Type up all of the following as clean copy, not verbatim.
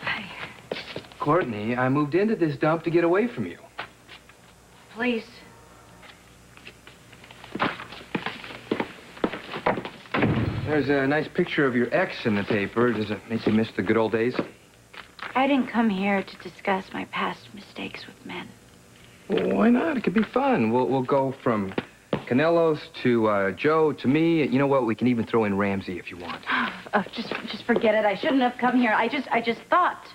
Hi. Courtney, I moved into this dump to get away from you. Please. There's a nice picture of your ex in the paper. Does it make you miss the good old days? I didn't come here to discuss my past mistakes with men. Well, why not? It could be fun. We'll go from Canelos to Joe to me. You know what? We can even throw in Ramsey if you want. Just forget it. I shouldn't have come here. I just thought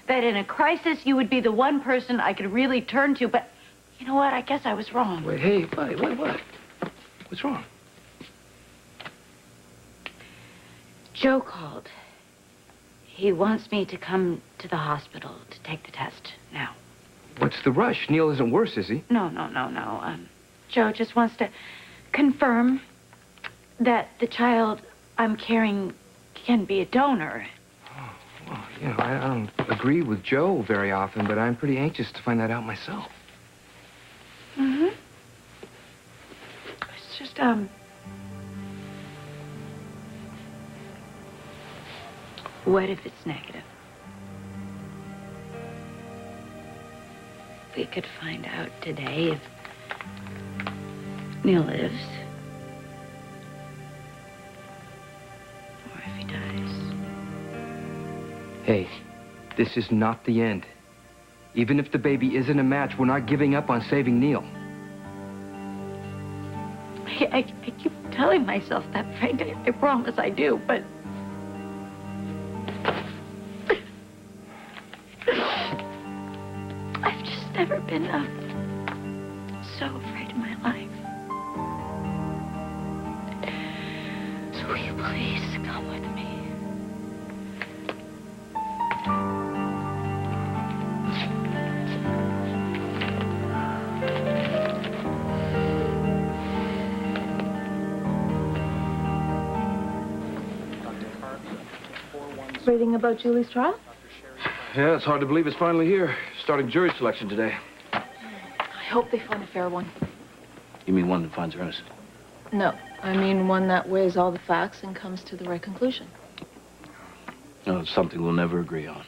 that in a crisis you would be the one person I could really turn to. But you know what? I guess I was wrong. Wait, hey, what? What's wrong? Joe called. He wants me to come to the hospital to take the test now. What's the rush? Neil isn't worse, is he? No. Joe just wants to confirm that the child I'm carrying can be a donor. Oh, well, you know, I don't agree with Joe very often, but I'm pretty anxious to find that out myself. Mm-hmm. It's just, what if it's negative? We could find out today if Neil lives. Or if he dies. Hey, this is not the end. Even if the baby isn't a match, we're not giving up on saving Neil. I keep telling myself that, Frank. I promise I do, but... I've just never been so afraid in my life. So will you please come with me? Reading about Julie's trial? Yeah, it's hard to believe it's finally here. Starting jury selection today. I hope they find a fair one. You mean one that finds her innocent? No, I mean one that weighs all the facts and comes to the right conclusion. No, it's something we'll never agree on.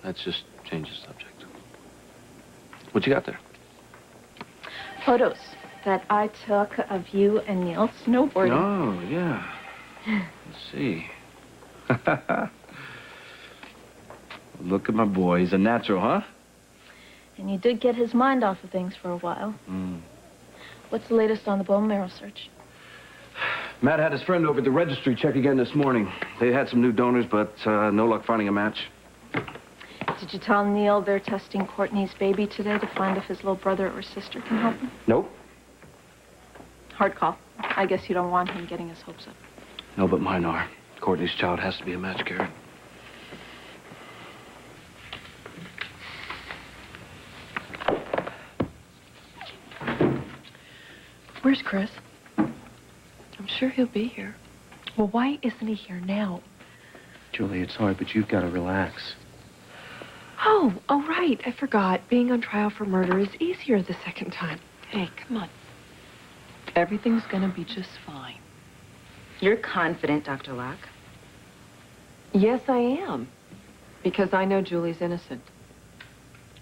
Let's just change the subject. What you got there? Photos that I took of you and Neil snowboarding. Oh, yeah. Let's see. Look at my boy. He's a natural, huh? And you did get his mind off of things for a while. What's the latest on the bone marrow search? Matt had his friend over at the registry check again this morning. They had some new donors, but no luck finding a match. Did you tell Neil they're testing Courtney's baby today to find if his little brother or sister can help him? Nope. Hard call. I guess you don't want him getting his hopes up. No, but mine are. Courtney's child has to be a match, Karen. Where's Chris? I'm sure he'll be here. Well, why isn't he here now? Julie, it's hard, but you've got to relax. Oh, right. I forgot. Being on trial for murder is easier the second time. Hey, come on. Everything's gonna be just fine. You're confident, Dr. Locke? Yes, I am. Because I know Julie's innocent.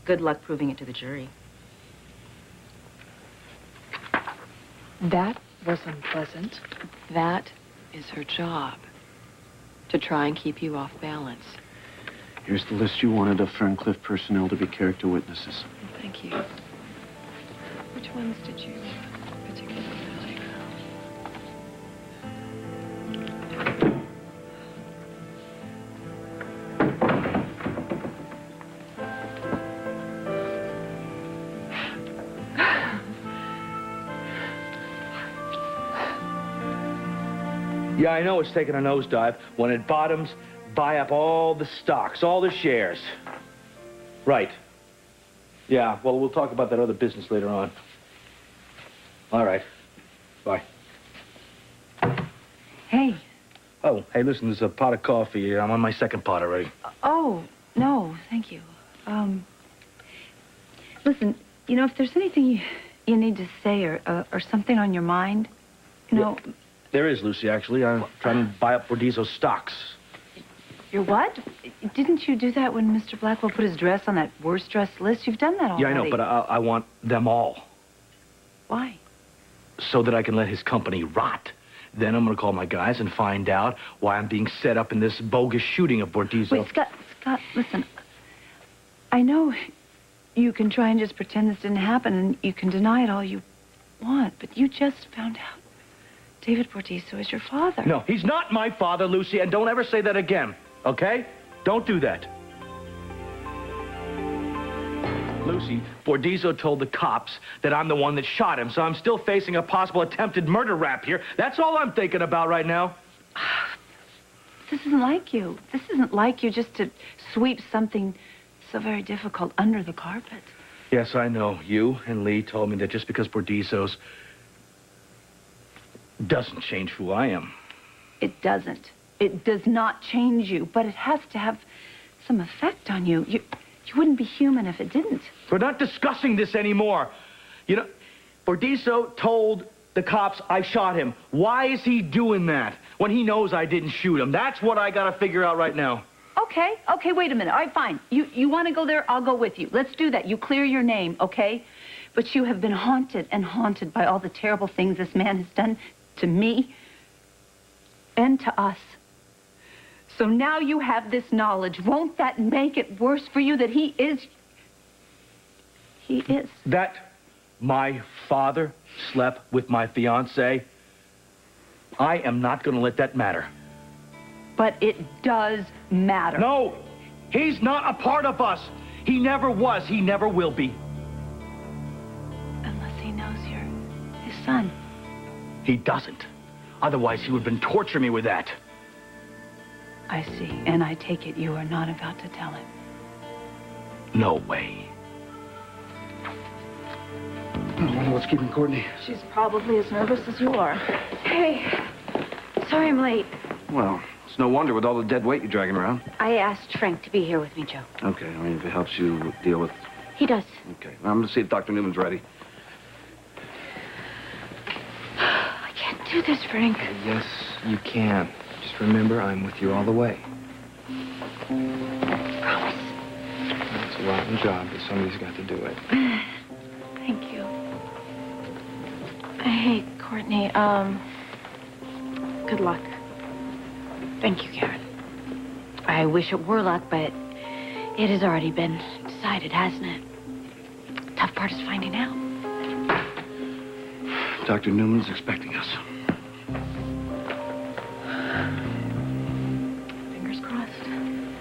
Good luck proving it to the jury. That was unpleasant. That is her job. To try and keep you off balance. Here's the list you wanted of Ferncliff personnel to be character witnesses. Thank you. Which ones did you particularly like? Yeah, I know it's taking a nosedive. When it bottoms, buy up all the stocks, all the shares. Right. Yeah, well, we'll talk about that other business later on. All right. Bye. Hey. Oh, hey, listen, there's a pot of coffee. I'm on my second pot already. Oh, no, thank you. Listen, you know, if there's anything you need to say or something on your mind? You know, There is, Lucy, actually. I'm trying to buy up Bordizzo's stocks. your what? Didn't you do that when Mr. Blackwell put his dress on that worst dress list? You've done that already. Yeah, I know, but I want them all. Why? So that I can let his company rot. Then I'm going to call my guys and find out why I'm being set up in this bogus shooting of Bordizzo. Wait, Scott, listen. I know you can try and just pretend this didn't happen, and you can deny it all you want, but you just found out David Bordizzo is your father. No, he's not my father, Lucy, and don't ever say that again, okay? Don't do that. Lucy, Bordizzo told the cops that I'm the one that shot him, so I'm still facing a possible attempted murder rap here. That's all I'm thinking about right now. This isn't like you. This isn't like you just to sweep something so very difficult under the carpet. Yes, I know. You and Lee told me that just because Bordizzo's doesn't change who I am. It doesn't. It does not change you, but it has to have some effect on you. You wouldn't be human if it didn't. We're not discussing this anymore. You know, Bordizzo told the cops I shot him. Why is he doing that when he knows I didn't shoot him? That's what I gotta figure out right now. Okay, wait a minute. All right, fine. You want to go there? I'll go with you. Let's do that. You clear your name, okay? But you have been haunted and haunted by all the terrible things this man has done to me and to us. So now you have this knowledge. Won't that make it worse for you that he is... He is. That my father slept with my fiancée, I am not gonna let that matter. But it does matter. No, he's not a part of us. He never was. He never will be. Unless he knows you're his son. He doesn't. Otherwise, he would have been torturing me with that. I see. And I take it you are not about to tell him. No way. I wonder what's keeping Courtney. She's probably as nervous as you are. Hey, sorry I'm late. Well, it's no wonder with all the dead weight you're dragging around. I asked Frank to be here with me, Joe. Okay, I mean, if it helps you deal with... He does. Okay, I'm going to see if Dr. Newman's ready. I can't do this, Frank. Yes, you can. Just remember, I'm with you all the way. Promise. It's a rotten job, but somebody's got to do it. Thank you. Hey, Courtney, good luck. Thank you, Karen. I wish it were luck, but it has already been decided, hasn't it? Tough part is finding out. Dr. Newman's expecting us. Fingers crossed.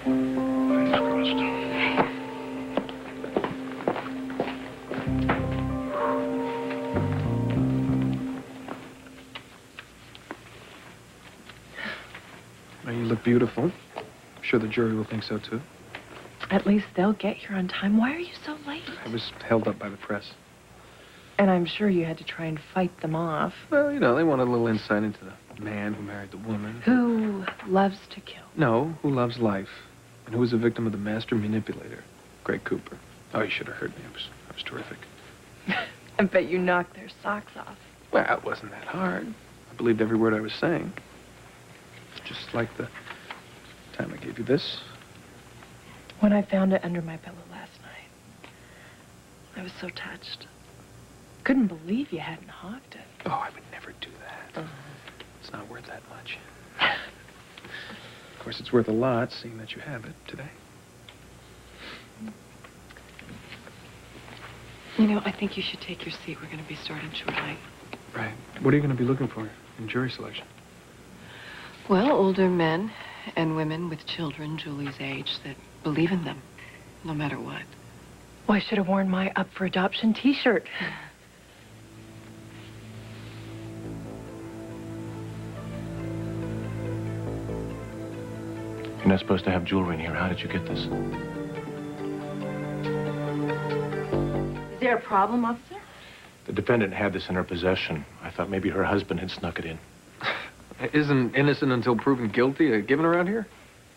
Fingers crossed. Well, you look beautiful. I'm sure the jury will think so, too. At least they'll get here on time. Why are you so late? I was held up by the press. And I'm sure you had to try and fight them off. Well, you know, they wanted a little insight into the man who married the woman. Who loves to kill. No, who loves life. And who was a victim of the master manipulator, Greg Cooper. Oh, you should have heard me. I was terrific. I bet you knocked their socks off. Well, it wasn't that hard. I believed every word I was saying. Just like the time I gave you this. When I found it under my pillow last night, I was so touched. Couldn't believe you hadn't hogged it. Oh, I would never do that. It's not worth that much. Of course, it's worth a lot, seeing that you have it today. You know, I think you should take your seat. We're going to be starting shortly. Right. What are you going to be looking for in jury selection? Well, older men and women with children Julie's age that believe in them, no matter what. Well, I should have worn my Up for Adoption T-shirt. You're not supposed to have jewelry in here. How did you get this? Is there a problem, officer? The defendant had this in her possession. I thought maybe her husband had snuck it in. Isn't innocent until proven guilty a given around here?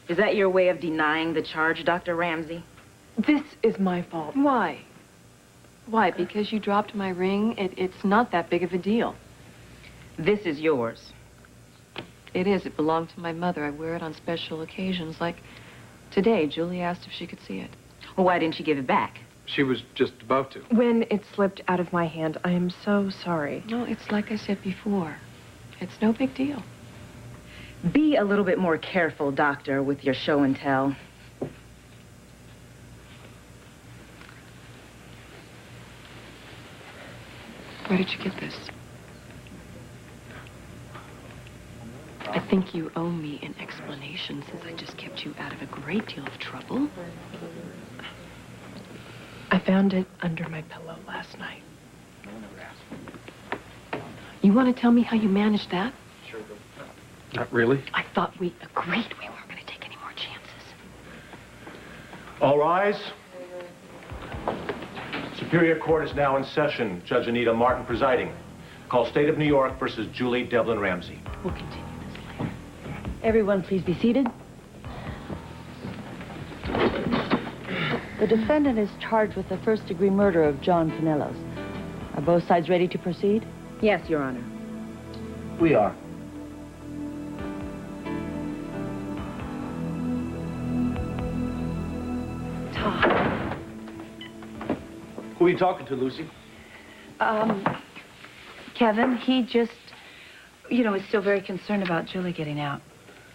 Is that your way of denying the charge, Dr. Ramsey? This is my fault. Why? Why? Because you dropped my ring? It's not that big of a deal. This is yours. It is. It belonged to my mother. I wear it on special occasions. Like today, Julie asked if she could see it. Well, why didn't you give it back? She was just about to. When it slipped out of my hand, I am so sorry. No, it's like I said before. It's no big deal. Be a little bit more careful, Doctor, with your show and tell. Where did you get this? I think you owe me an explanation since I just kept you out of a great deal of trouble. I found it under my pillow last night. You want to tell me how you managed that? Not really. I thought we agreed we weren't going to take any more chances. All rise. Superior Court is now in session. Judge Anita Martin presiding. Call State of New York versus Julie Devlin Ramsey. We'll continue this later. Everyone, please be seated. The defendant is charged with the first-degree murder of John Pinellos. Are both sides ready to proceed? Yes, Your Honor. We are. Who are you talking to, Lucy? Kevin, he just, is still very concerned about Julie getting out.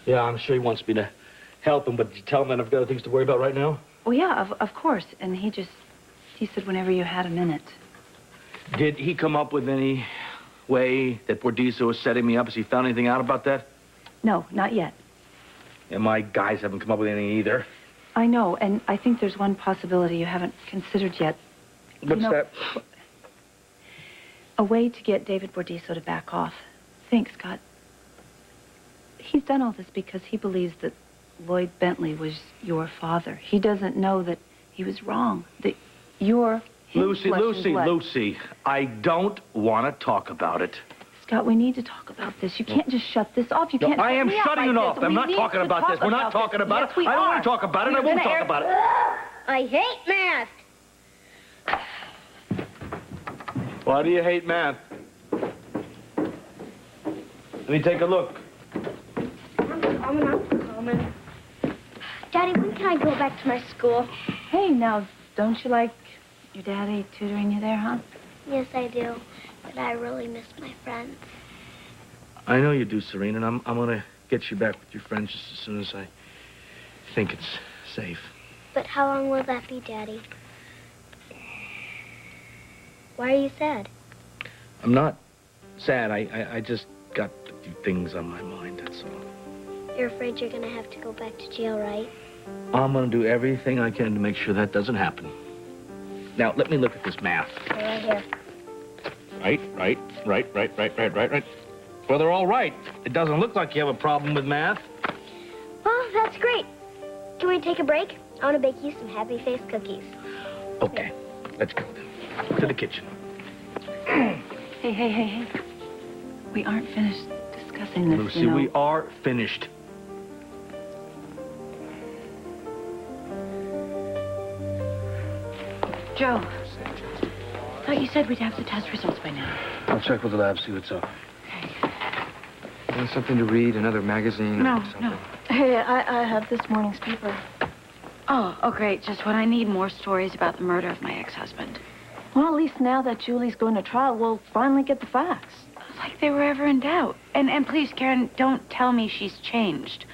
Yeah, I'm sure he wants me to help him, but did you tell him that I've got other things to worry about right now? Well, yeah, of course. And he said whenever you had a minute. Did he come up with any way that Bordiso was setting me up? Has he found anything out about that? No, not yet. And my guys haven't come up with anything either. I know, and I think there's one possibility you haven't considered yet. What's that? A way to get David Bordiso to back off. Think, Scott. He's done all this because he believes that Lloyd Bentley was your father. He doesn't know that he was wrong, that you're his flesh and blood. Lucy, I don't want to talk about it. Scott, we need to talk about this. You can't just shut this off. You can't. I am shutting it off. I'm not talking about this. We're not talking about it. I don't want to talk about it. I won't talk about it. I hate math. Why do you hate math? Let me take a look. I'm coming. Daddy, when can I go back to my school? Hey, now, don't you like your daddy tutoring you there, huh? Yes, I do. But I really miss my friends. I know you do, Serena, and I'm going to get you back with your friends just as soon as I think it's safe. But how long will that be, Daddy? Why are you sad? I'm not sad. I just got a few things on my mind, that's all. You're afraid you're gonna have to go back to jail, right? I'm going to do everything I can to make sure that doesn't happen. Now, let me look at this math. Right here. Right. Well, they're all right. It doesn't look like you have a problem with math. Well, that's great. Can we take a break? I want to bake you some happy face cookies. Okay, let's go then. To the kitchen. Hey. We aren't finished discussing this, Lucy, we are finished. Joe, I thought you said we'd have the test results by now. I'll check with the lab, see what's up. Something to read, another magazine or something? No. Hey, I have this morning's paper. Oh, great. Just what I need, more stories about the murder of my ex-husband. Well, at least now that Julie's going to trial, we'll finally get the facts. Like they were ever in doubt. And please, Karen, don't tell me she's changed.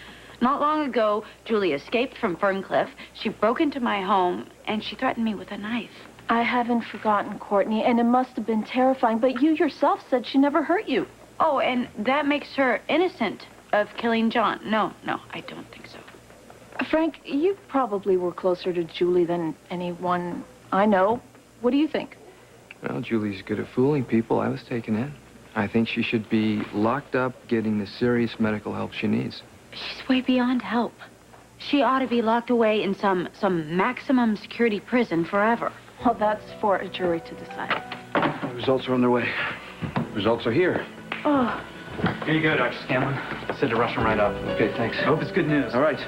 Not long ago, Julie escaped from Ferncliff. She broke into my home, and she threatened me with a knife. I haven't forgotten, Courtney, and it must have been terrifying, but you yourself said she never hurt you. Oh, and that makes her innocent of killing John. No, I don't think so. Frank, you probably were closer to Julie than anyone I know. What do you think? Well, Julie's good at fooling people. I was taken in. I think she should be locked up getting the serious medical help she needs. She's way beyond help. She ought to be locked away in some maximum security prison forever. Well, that's for a jury to decide. The results are on their way. Results are here. Oh. Here you go, Dr. Scanlon. Said to rush him right up. Okay, thanks. I hope it's good news. All right.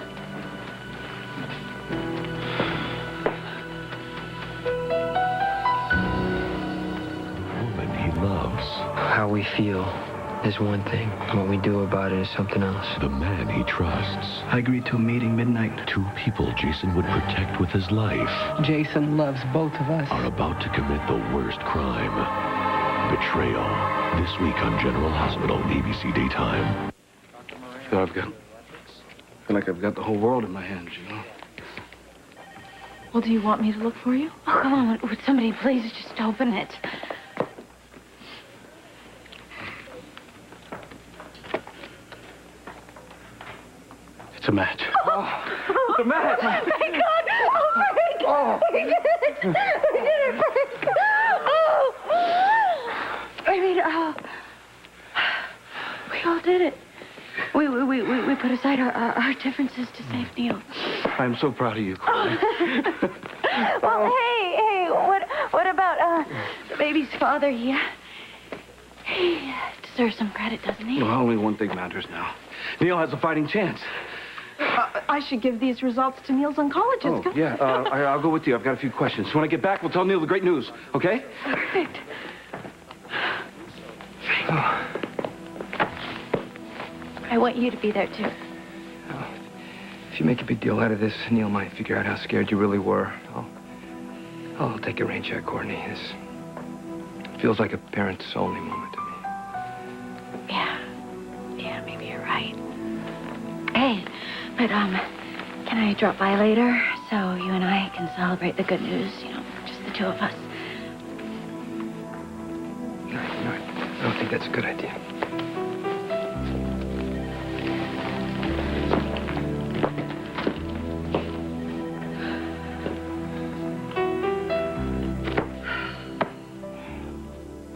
how we feel is one thing. What we do about it is something else. The man he trusts. I agreed to a meeting midnight. Two people Jason would protect with his life Jason loves both of us. are about to commit the worst crime. Betrayal. This week on General Hospital, ABC Daytime. I feel like I've got the whole world in my hands, you know? Well, do you want me to look for you? Oh, come on. Would somebody please just open it? It's a match. The match! Thank God! Oh, thank God! We did it! We did it! Oh! I mean, we all did it. We put aside our differences to save Neil. I'm so proud of you, Courtney. Well, hey, what about the baby's father? He deserves some credit, doesn't he? Well, only one thing matters now. Neil has a fighting chance. I should give these results to Neil's oncologist. Oh, yeah. I'll go with you. I've got a few questions. When I get back, we'll tell Neil the great news, okay? Perfect. I want you to be there, too. If you make a big deal out of this, Neil might figure out how scared you really were. I'll take a rain check, Courtney. This feels like a parent's only moment to me. Yeah, maybe you're right. Hey, but, can I drop by later so you and I can celebrate the good news, just the two of us? No, I don't think that's a good idea.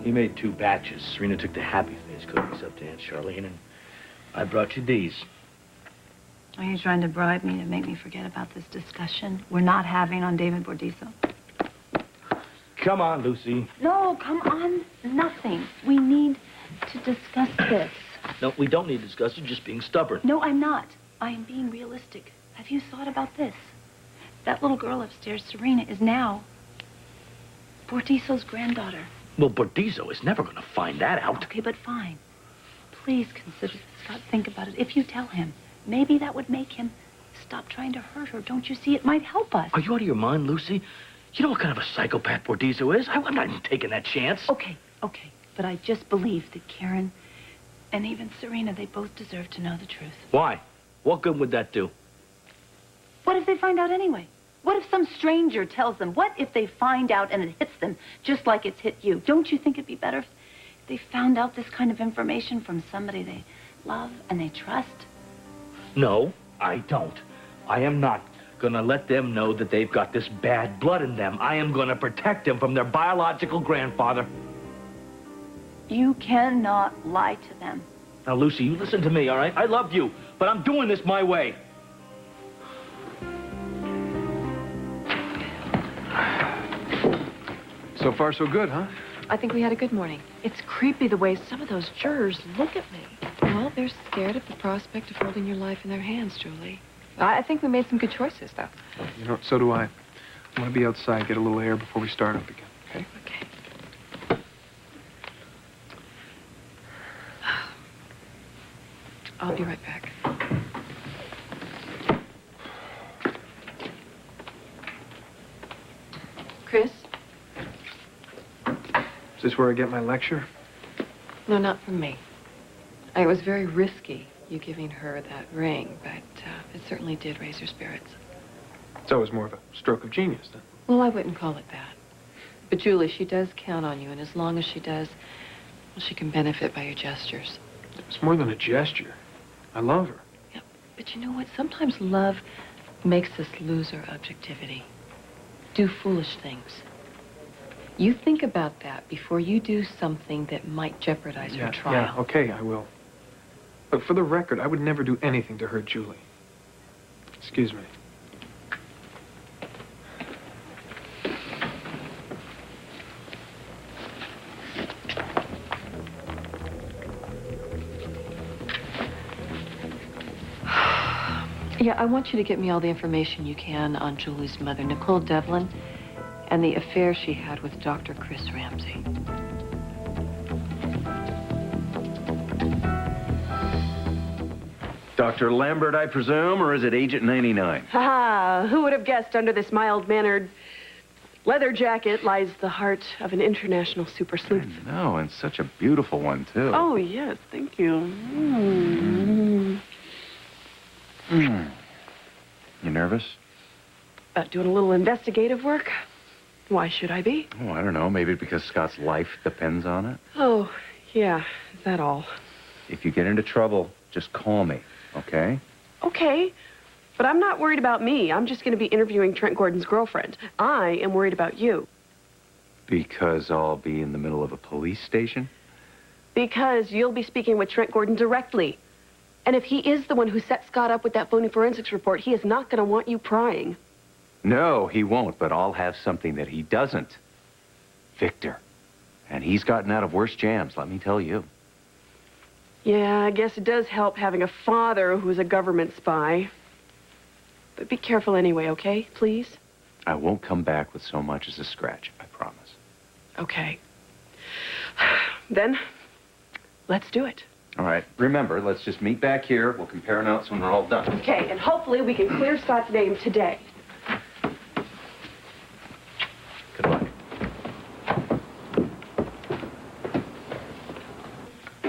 He made 2 batches. Serena took the happy face cookies up to Aunt Charlene, and I brought you these. Are you trying to bribe me to make me forget about this discussion we're not having on David Bordiso? Come on, Lucy. No, come on. Nothing. We need to discuss this. No, we don't need to discuss it. You're just being stubborn. No, I'm not. I am being realistic. Have you thought about this? That little girl upstairs, Serena, is now Bordiso's granddaughter. Well, Bordiso is never going to find that out. Okay, but fine. Please consider this, Scott. Think about it. If you tell him, maybe that would make him stop trying to hurt her. Don't you see? It might help us. Are you out of your mind, Lucy? You know what kind of a psychopath Bordiso is? I'm not even taking that chance. Okay. But I just believe that Karen and even Serena, they both deserve to know the truth. Why? What good would that do? What if they find out anyway? What if some stranger tells them? What if they find out and it hits them just like it's hit you? Don't you think it'd be better if they found out this kind of information from somebody they love and they trust? No, I don't. I am not going to let them know that they've got this bad blood in them. I am going to protect them from their biological grandfather. You cannot lie to them. Now, Lucy, you listen to me, all right? I love you, but I'm doing this my way. So far, so good, huh? I think we had a good morning. It's creepy the way some of those jurors look at me. Well, they're scared of the prospect of holding your life in their hands, Julie. I think we made some good choices, though. You know, so do I. I want to be outside, get a little air before we start up again, okay? Okay. I'll be right back. Chris? Is this where I get my lecture? No, not from me. It was very risky, you giving her that ring, but it certainly did raise your spirits. So it was more of a stroke of genius, then. Well, I wouldn't call it that. But Julie, she does count on you, and as long as she does, well, she can benefit by your gestures. It's more than a gesture. I love her. Yeah, but you know what? Sometimes love makes us lose our objectivity. Do foolish things. You think about that before you do something that might jeopardize her trial. Yeah, okay, I will. But for the record, I would never do anything to hurt Julie. Excuse me. Yeah, I want you to get me all the information you can on Julie's mother, Nicole Devlin, and the affair she had with Dr. Chris Ramsey. Dr. Lambert, I presume, or is it Agent 99? Ah, who would have guessed under this mild-mannered leather jacket lies the heart of an international super sleuth? No, and such a beautiful one, too. Oh, yes, thank you. You nervous? About doing a little investigative work? Why should I be? Oh, I don't know. Maybe because Scott's life depends on it. Oh, yeah, is that all? If you get into trouble, just call me, okay? Okay, but I'm not worried about me. I'm just going to be interviewing Trent Gordon's girlfriend. I am worried about you. Because I'll be in the middle of a police station? Because you'll be speaking with Trent Gordon directly. And if he is the one who set Scott up with that phony forensics report, he is not going to want you prying. No, he won't, but I'll have something that he doesn't. Victor. And he's gotten out of worse jams, let me tell you. Yeah, I guess it does help having a father who's a government spy. But be careful anyway, okay? Please? I won't come back with so much as a scratch, I promise. Okay. Then, let's do it. All right, remember, let's just meet back here. We'll compare notes when we're all done. Okay, and hopefully we can clear Scott's name today. Good luck.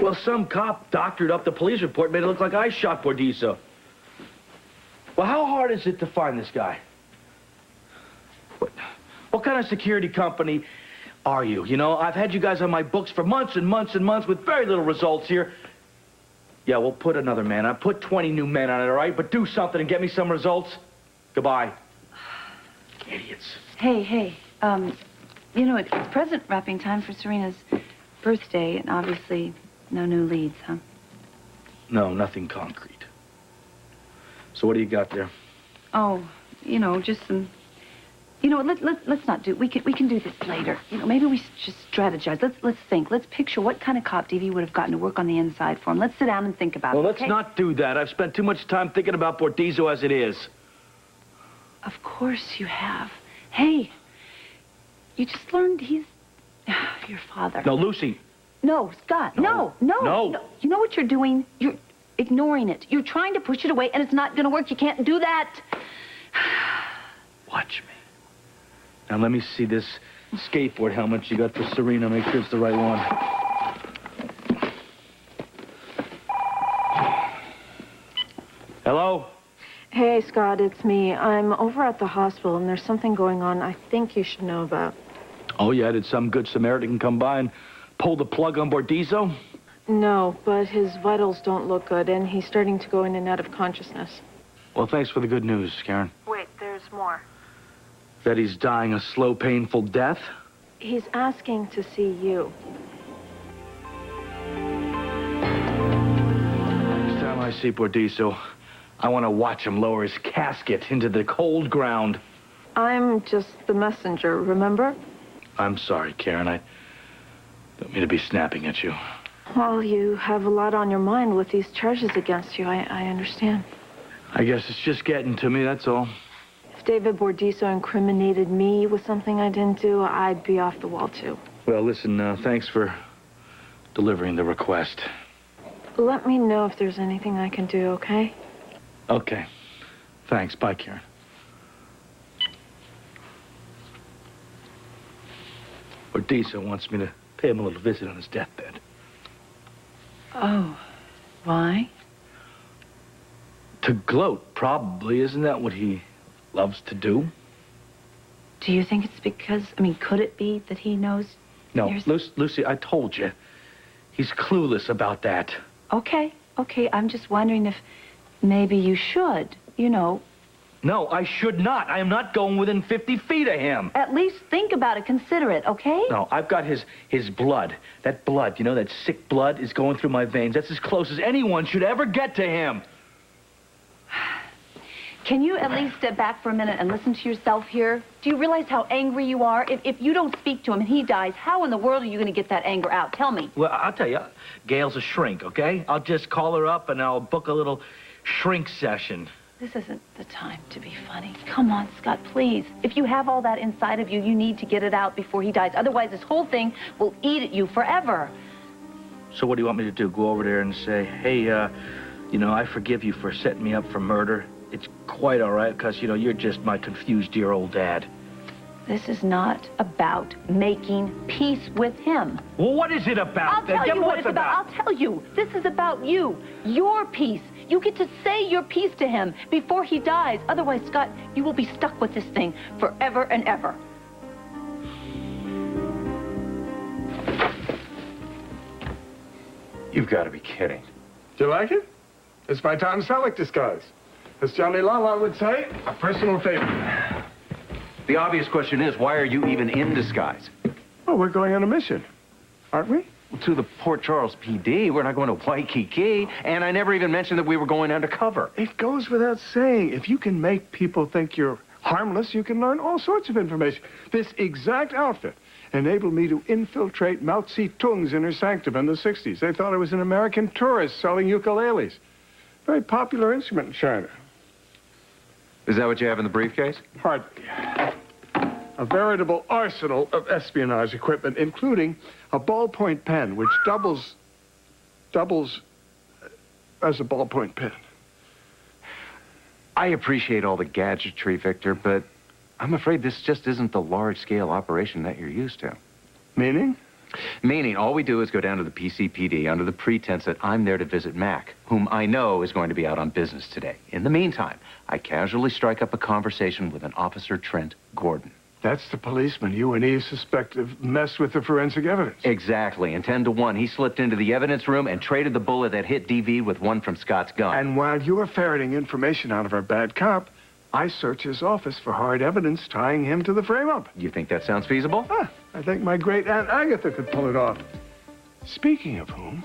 Well, some cop doctored up the police report, made it look like I shot Bordizo. Well, how hard is it to find this guy? What kind of security company are you? You know, I've had you guys on my books for months and months and months with very little results here. Yeah, we'll put another man on. Put 20 new men on it, all right? But do something and get me some results. Goodbye. Idiots. Hey, you know, it's present wrapping time for Serena's birthday, and obviously no new leads, huh? No, nothing concrete. So what do you got there? Oh, you know, just some... You know, let's not do... We can do this later. You know, maybe we should just strategize. Let's think. Let's picture what kind of cop DV would have gotten to work on the inside for him. Let's sit down and think about it, Well, let's okay? not do that. I've spent too much time thinking about Bordizo as it is. Of course you have. Hey, you just learned he's your father. No, Lucy. No, Scott. No. You know what you're doing? You're ignoring it. You're trying to push it away, and it's not going to work. You can't do that. Watch me. Now, let me see this skateboard helmet you got for Serena. Make sure it's the right one. Hello? Hey, Scott, it's me. I'm over at the hospital, and there's something going on I think you should know about. Oh, yeah? Did some good Samaritan come by and pull the plug on Bordizo? No, but his vitals don't look good, and he's starting to go in and out of consciousness. Well, thanks for the good news, Karen. Wait, there's more. That he's dying a slow, painful death? He's asking to see you. Next time I see Bordizo, I want to watch him lower his casket into the cold ground. I'm just the messenger, remember? I'm sorry, Karen. I don't mean to be snapping at you. Well, you have a lot on your mind with these charges against you. I understand. I guess it's just getting to me, that's all. If David Bordizo incriminated me with something I didn't do, I'd be off the wall, too. Well, listen, thanks for delivering the request. Let me know if there's anything I can do, okay? Okay. Thanks. Bye, Karen. Bordizo wants me to pay him a little visit on his deathbed. Oh, why? To gloat, probably. Isn't that what he loves to do? Do you think it's because... I mean, could it be that he knows... No, Lucy, I told you. He's clueless about that. Okay. I'm just wondering if maybe you should, you know. No, I should not. I am not going within 50 feet of him. At least think about it, consider it, okay? No, I've got his blood. That blood, you know, that sick blood is going through my veins. That's as close as anyone should ever get to him. Can you at least step back for a minute and listen to yourself here? Do you realize how angry you are? If you don't speak to him and he dies, how in the world are you going to get that anger out? Tell me. Well, I'll tell you, Gayle's a shrink, okay? I'll just call her up and I'll book a little shrink session. This isn't the time to be funny. Come on, Scott, please. If you have all that inside of you, you need to get it out before he dies. Otherwise, this whole thing will eat at you forever. So what do you want me to do? Go over there and say, hey, You know, I forgive you for setting me up for murder. It's quite all right, because, you know, you're just my confused dear old dad. This is not about making peace with him. Well, what is it about? I'll tell you what it's about. I'll tell you. This is about you. Your peace. You get to say your piece to him before he dies. Otherwise, Scott, you will be stuck with this thing forever and ever. You've got to be kidding. Do you like it? It's my Tom Selleck disguise. As Johnny Lala would say, a personal favorite. The obvious question is, why are you even in disguise? Oh, we're going on a mission, aren't we? To the Port Charles PD. We're not going to Waikiki. And I never even mentioned that we were going undercover. It goes without saying, if you can make people think you're harmless, you can learn all sorts of information. This exact outfit enabled me to infiltrate Mao Zedong's inner sanctum in the 60s. They thought I was an American tourist selling ukuleles. Very popular instrument in China. Is that what you have in the briefcase? Hardly. A veritable arsenal of espionage equipment, including a ballpoint pen, which doubles as a ballpoint pen. I appreciate all the gadgetry, Victor, but I'm afraid this just isn't the large-scale operation that you're used to. Meaning? Meaning, all we do is go down to the PCPD under the pretense that I'm there to visit Mac, whom I know is going to be out on business today. In the meantime, I casually strike up a conversation with an Officer Trent Gordon. That's the policeman you and Eve suspect have messed with the forensic evidence. Exactly. And 10 to 1, he slipped into the evidence room and traded the bullet that hit DV with one from Scott's gun. And while you were ferreting information out of our bad cop, I searched his office for hard evidence tying him to the frame-up. You think that sounds feasible? I think my great-aunt Agatha could pull it off. Speaking of whom,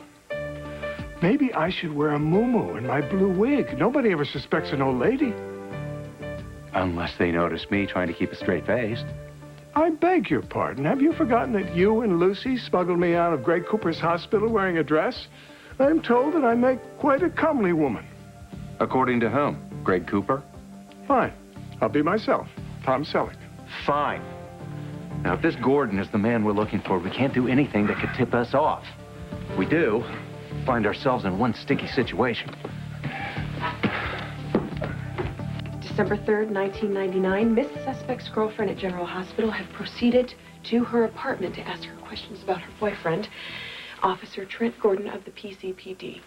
maybe I should wear a muumuu and my blue wig. Nobody ever suspects an old lady. Unless they notice me trying to keep a straight face. I beg your pardon. Have you forgotten that you and Lucy smuggled me out of Greg Cooper's hospital wearing a dress? I'm told that I make quite a comely woman. According to whom? Greg Cooper? Fine. I'll be myself, Tom Selleck. Fine. Now, if this Gordon is the man we're looking for, we can't do anything that could tip us off. If we do, find ourselves in one sticky situation. December 3rd, 1999, Miss Suspect's girlfriend at General Hospital had proceeded to her apartment to ask her questions about her boyfriend, Officer Trent Gordon of the PCPD.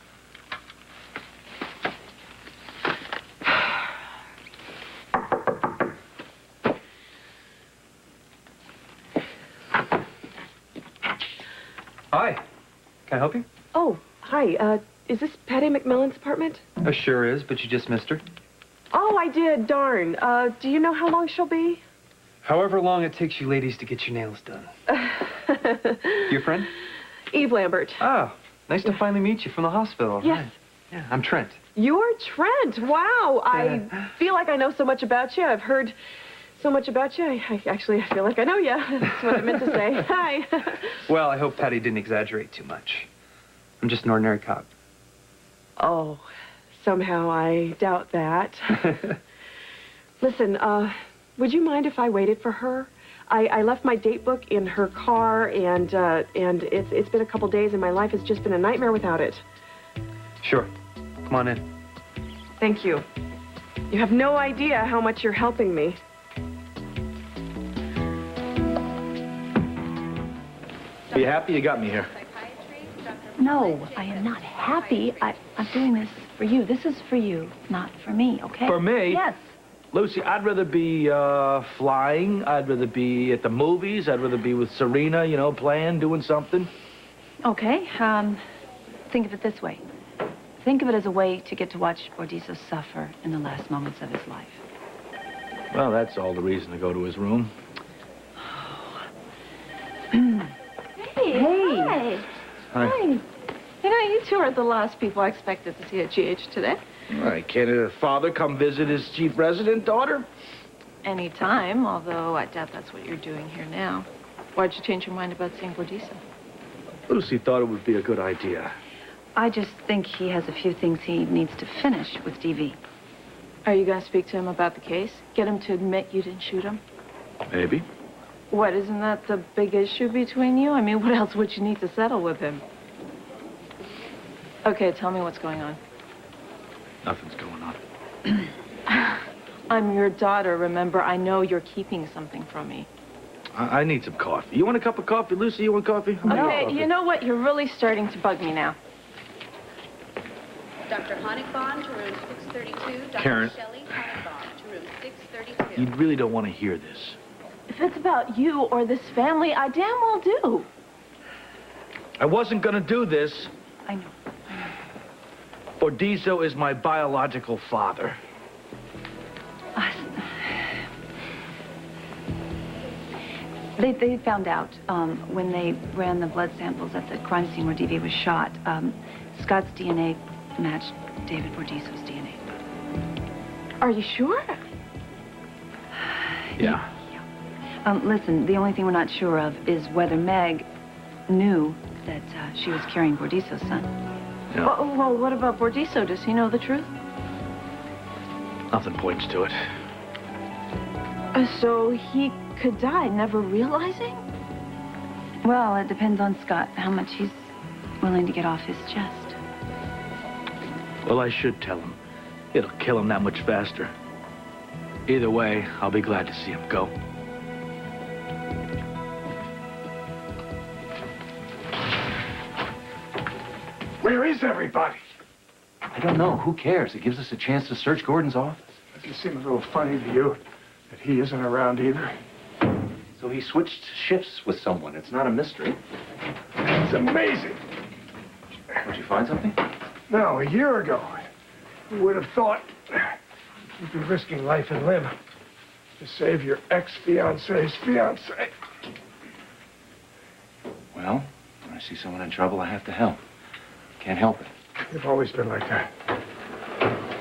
Hi. Can I help you? Oh, hi. Is this Patty McMillan's apartment? Sure is, but you just missed her. Oh, I did. Darn. Do you know how long she'll be? However long it takes you ladies to get your nails done. Your friend? Eve Lambert. Oh, nice to finally meet you from the hospital. Yes. Hi. Yeah, I'm Trent. You're Trent. Wow. I feel like I know so much about you. I've heard so much about you. I feel like I know you. That's what I meant to say. Hi. Well, I hope Patty didn't exaggerate too much. I'm just an ordinary cop. Oh, somehow I doubt that. Listen, would you mind if I waited for her? I left my date book in her car, and it's been a couple days, and my life has just been a nightmare without it. Sure. Come on in. Thank you. You have no idea how much you're helping me. Are you happy you got me here? No, I am not happy. I'm doing this for you. This is for you, not for me, okay? For me? Yes. Lucy, I'd rather be flying. I'd rather be at the movies. I'd rather be with Serena, you know, playing, doing something. Okay, think of it this way. Think of it as a way to get to watch Bordiso suffer in the last moments of his life. Well, that's all the reason to go to his room. Hey. Hi. Hi. You know, you two are the last people I expected to see at GH today. Right, can a father come visit his chief resident daughter? Anytime, although I doubt that's what you're doing here now. Why'd you change your mind about seeing Bordiso? Lucy thought it would be a good idea. I just think he has a few things he needs to finish with DV. Are you going to speak to him about the case? Get him to admit you didn't shoot him? Maybe. What, isn't that the big issue between you? I mean, what else would you need to settle with him? Okay, tell me what's going on. Nothing's going on. I'm your daughter, remember? I know you're keeping something from me. I need some coffee. You want a cup of coffee, Lucy? You want coffee? Okay, you know what? You're really starting to bug me now. Dr. Honigbaum to room 632. Dr. Karen. Shelley Honigbaum to room 632. You really don't want to hear this. If it's about you or this family, I damn well do. I wasn't going to do this. I know. Bordizo is my biological father. They found out when they ran the blood samples at the crime scene where DV was shot. Scott's DNA matched David Bordizo's DNA. Are you sure? Yeah. Listen, the only thing we're not sure of is whether Meg knew that she was carrying Bordizo's son. Yeah. Well, what about Bordizo? Does he know the truth? Nothing points to it. So he could die never realizing? Well, it depends on Scott, how much he's willing to get off his chest. Well, I should tell him. It'll kill him that much faster. Either way, I'll be glad to see him go. Where is everybody? I don't know. Who cares? It gives us a chance to search Gordon's office. Does it seem a little funny to you that he isn't around either? So he switched shifts with someone. It's not a mystery. It's amazing. Did you find something? No, a year ago, you would have thought you'd be risking life and limb to save your ex-fiance's fiancé. Well, when I see someone in trouble, I have to help. Can't help it. You've always been like that.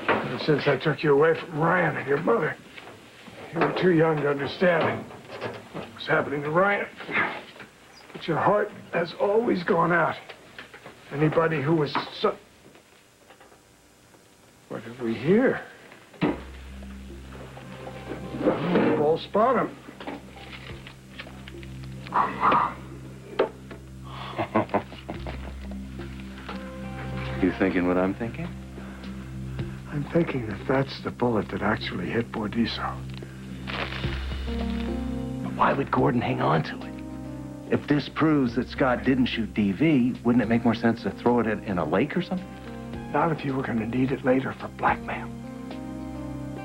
Ever since I took you away from Ryan and your mother, you were too young to understand what was happening to Ryan. But your heart has always gone out. Anybody who was so... What have we here? Ball spot him. You thinking what I'm thinking? I'm thinking that that's the bullet that actually hit Bordizo. But why would Gordon hang on to it? If this proves that Scott didn't shoot DV, wouldn't it make more sense to throw it in a lake or something? Not if you were going to need it later for blackmail.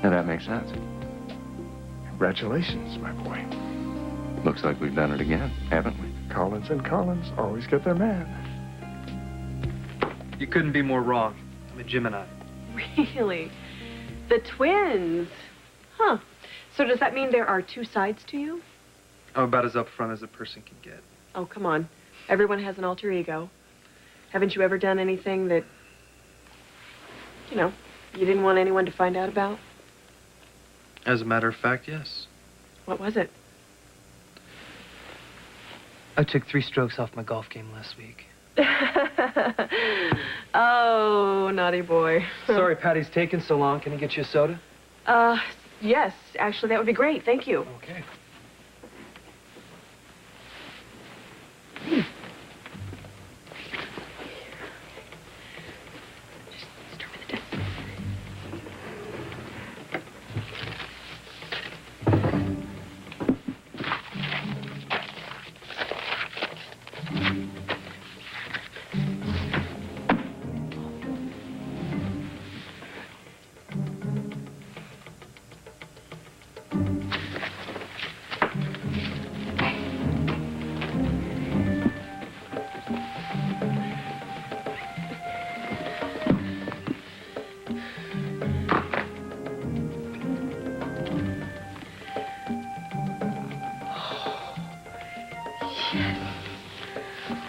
Now that makes sense. Congratulations, my boy. Looks like we've done it again, haven't we? Collins and Collins always get their man. You couldn't be more wrong. I'm a Gemini. Really? The twins? Huh. So does that mean there are two sides to you? I'm about as upfront as a person can get. Oh, come on. Everyone has an alter ego. Haven't you ever done anything that, you know, you didn't want anyone to find out about? As a matter of fact, yes. What was it? I took 3 strokes off my golf game last week. Oh, naughty boy. Sorry, Patty's taking so long. Can I get you a soda? Yes. Actually, that would be great. Thank you. Okay. Just start with the desk.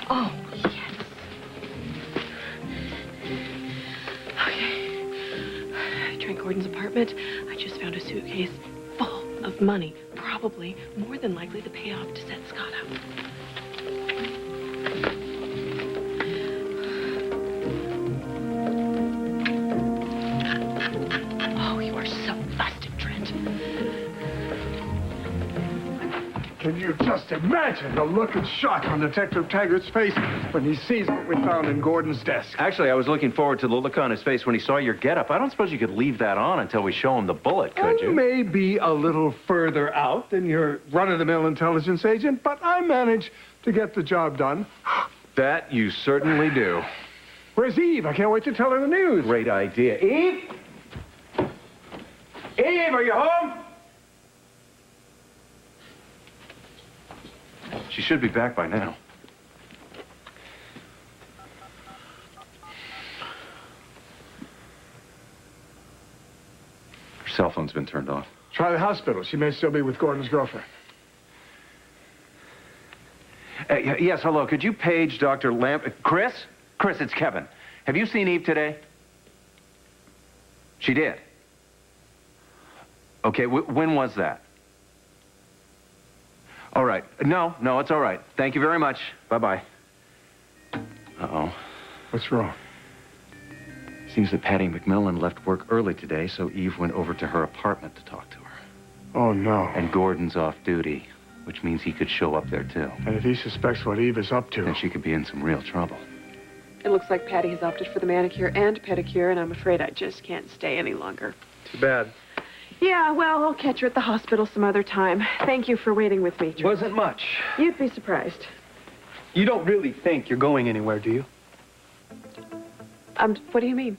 Oh, yes. Okay. I tried Gordon's apartment. I just found a suitcase full of money. Probably, more than likely, the payoff to set Scott up. Oh, you are so busted, Trent. can you just imagine the look of shock on Detective Taggart's face when he sees what we found in Gordon's desk? Actually, I was looking forward to the look on his face when he saw your getup. I don't suppose you could leave that on until we show him the bullet, could you? I may be a little further out than your run-of-the-mill intelligence agent, but I managed to get the job done. That you certainly do. Where's Eve? I can't wait to tell her the news. Great idea. Eve? Eve, are you home? She should be back by now. Her cell phone's been turned off. Try the hospital. She may still be with Gordon's girlfriend. Yes, hello. Could you page Dr. Lamp... Chris? Chris, it's Kevin. Have you seen Eve today? She did. Okay, when was that? All right. No, it's all right. Thank you very much. Bye-bye. Uh-oh. What's wrong? Seems that Patty McMillan left work early today, so Eve went over to her apartment to talk to her. Oh, no. And Gordon's off duty, which means he could show up there, too. And if he suspects what Eve is up to... Then she could be in some real trouble. It looks like Patty has opted for the manicure and pedicure, and I'm afraid I just can't stay any longer. Too bad. Yeah, well, I'll catch her at the hospital some other time. Thank you for waiting with me. Wasn't much. You'd be surprised. You don't really think you're going anywhere, do you? What do you mean?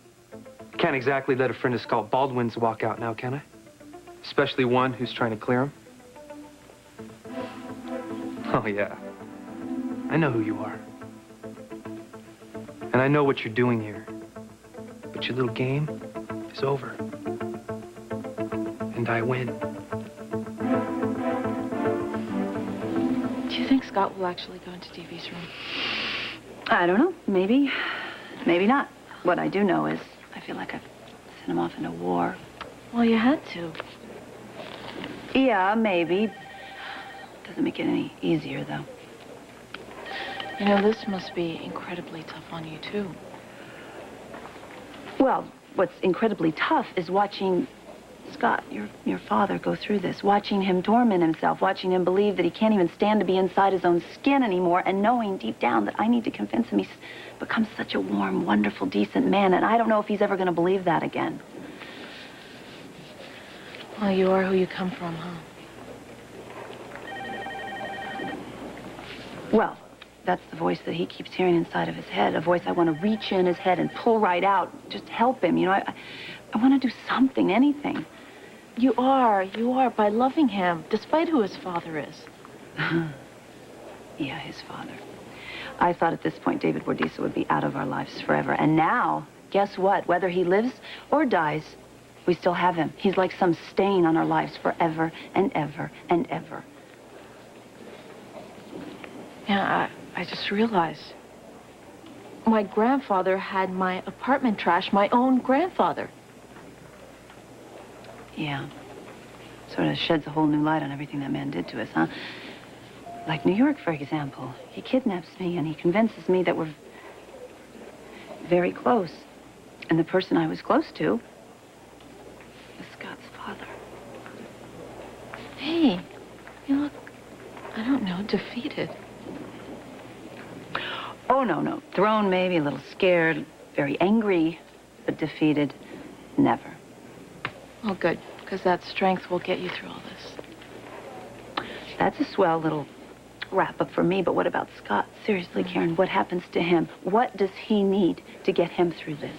Can't exactly let a friend of Scott Baldwin's walk out now, can I? Especially one who's trying to clear him. Oh, yeah. I know who you are. And I know what you're doing here. But your little game is over. And I win. Do you think Scott will actually go into DV's room? I don't know. Maybe. Maybe not. What I do know is I feel like I've sent him off into war. Well, you had to. Yeah, maybe. Doesn't make it any easier, though. You know, this must be incredibly tough on you, too. Well, what's incredibly tough is watching Scott, your father, go through this. Watching him torment himself. Watching him believe that he can't even stand to be inside his own skin anymore. And knowing deep down that I need to convince him he's become such a warm, wonderful, decent man. And I don't know if he's ever going to believe that again. Well, you are who you come from, huh? Well, that's the voice that he keeps hearing inside of his head. A voice I want to reach in his head and pull right out. Just help him, you know. I want to do something, anything. You are, by loving him, despite who his father is. Yeah, his father. I thought at this point David Bordisa would be out of our lives forever. And now, guess what? Whether he lives or dies, we still have him. He's like some stain on our lives forever and ever and ever. Yeah, I just realized. My grandfather had my apartment trashed, my own grandfather. Yeah. Sort of sheds a whole new light on everything that man did to us, huh? Like New York, for example. He kidnaps me and he convinces me that we're very close. And the person I was close to was Scott's father. Hey, you look, I don't know, defeated. Oh, no. Thrown, maybe, a little scared, very angry, but defeated, never. Oh, good, because that strength will get you through all this. That's a swell little wrap-up for me, but what about Scott? Seriously, Karen, what happens to him? What does he need to get him through this?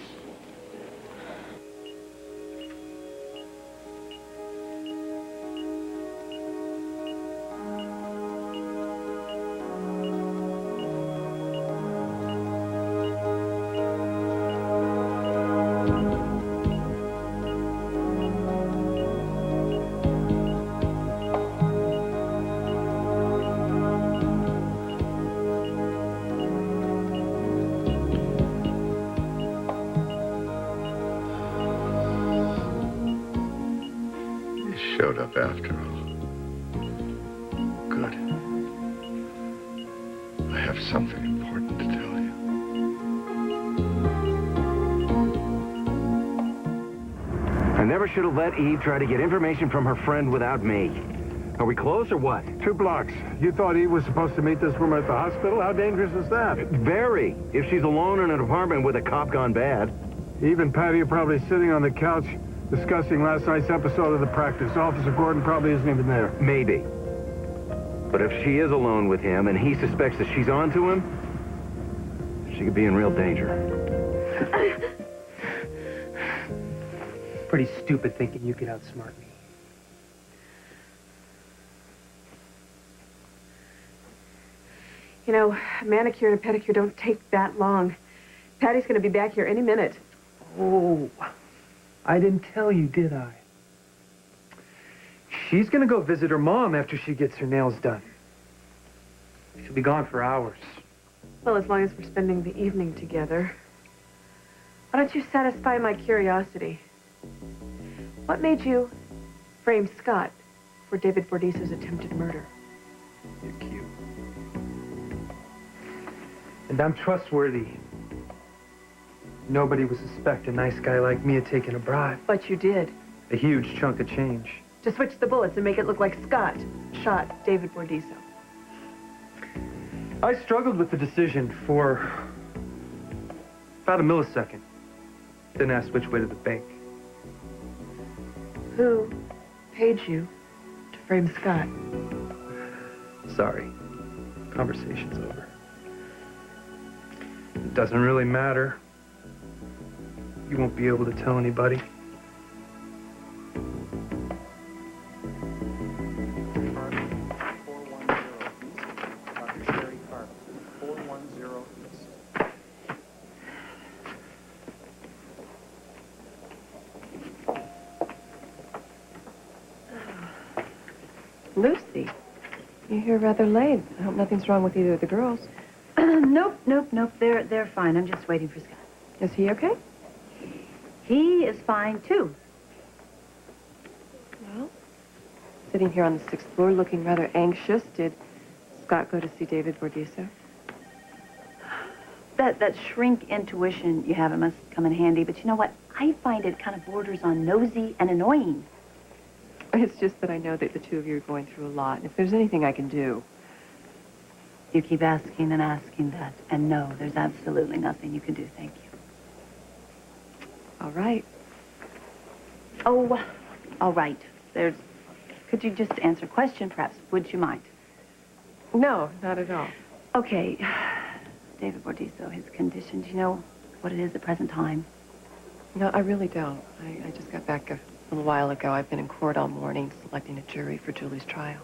Showed up after all. Good. I have something important to tell you. I never should have let Eve try to get information from her friend without me. Are we close or what? 2 blocks. You thought Eve was supposed to meet this woman at the hospital? How dangerous is that? Very. If she's alone in an apartment with a cop gone bad. Eve and Patty are probably sitting on the couch discussing last night's episode of The Practice. Officer Gordon probably isn't even there. Maybe. But if she is alone with him and he suspects that she's onto him, she could be in real danger. Pretty stupid thinking you could outsmart me. You know, a manicure and a pedicure don't take that long. Patty's going to be back here any minute. Oh, I didn't tell you, did I? She's gonna go visit her mom after she gets her nails done. She'll be gone for hours. Well, as long as we're spending the evening together. Why don't you satisfy my curiosity? What made you frame Scott for David Bordiso's attempted murder? You're cute. And I'm trustworthy. Nobody would suspect a nice guy like me of taking a bribe. But you did. A huge chunk of change. To switch the bullets and make it look like Scott shot David Bordiso. I struggled with the decision for about a millisecond. Then asked which way to the bank. Who paid you to frame Scott? Sorry. Conversation's over. It doesn't really matter. You won't be able to tell anybody. Lucy, you're here rather late. I hope nothing's wrong with either of the girls. Nope. They're fine. I'm just waiting for Scott. Is he okay? He is fine, too. Well, sitting here on the 6th floor looking rather anxious, did Scott go to see David Bordiso? That shrink intuition you have, it must come in handy. But you know what? I find it kind of borders on nosy and annoying. It's just that I know that the two of you are going through a lot. And if there's anything I can do... You keep asking and asking that. And no, there's absolutely nothing you can do. Thank you. All right. Oh, all right. Could you just answer a question, perhaps? Would you mind? No, not at all. Okay. David Bordiso, his condition, do you know what it is at the present time? No, I really don't. I just got back a little while ago. I've been in court all morning selecting a jury for Julie's trial.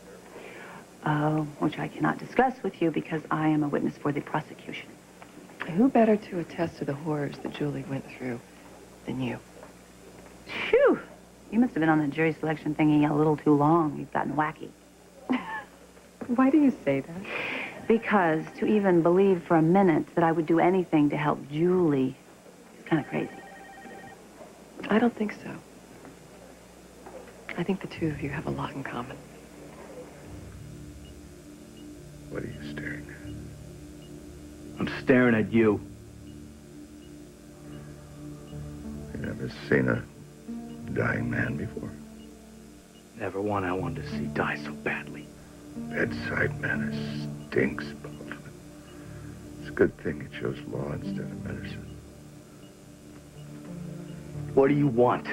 Which I cannot discuss with you because I am a witness for the prosecution. Who better to attest to the horrors that Julie went through than you? Phew! You must have been on the jury selection thingy a little too long. You've gotten wacky. Why do you say that? Because to even believe for a minute that I would do anything to help Julie is kind of crazy. I don't think so. I think the two of you have a lot in common. What are you staring at? I'm staring at you. You never seen a dying man before? Never one I wanted to see die so badly. Bedside manner stinks, Bob. It's a good thing you chose law instead of medicine. What do you want? I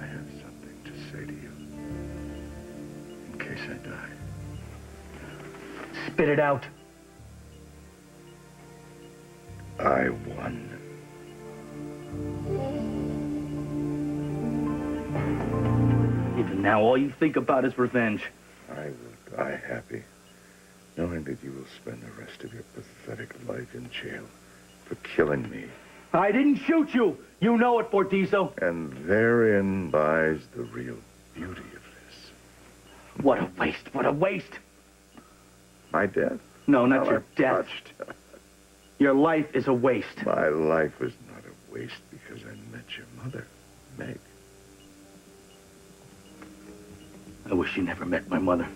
have something to say to you. In case I die. Spit it out. I won. Even now, all you think about is revenge. I will die happy, knowing that you will spend the rest of your pathetic life in jail for killing me. I didn't shoot you. You know it, Bordiso. And therein lies the real beauty of this. What a waste. What a waste. My death? No, not How your death. Your life is a waste. My life was not a waste because I met your mother, Meg. I wish you never met my mother.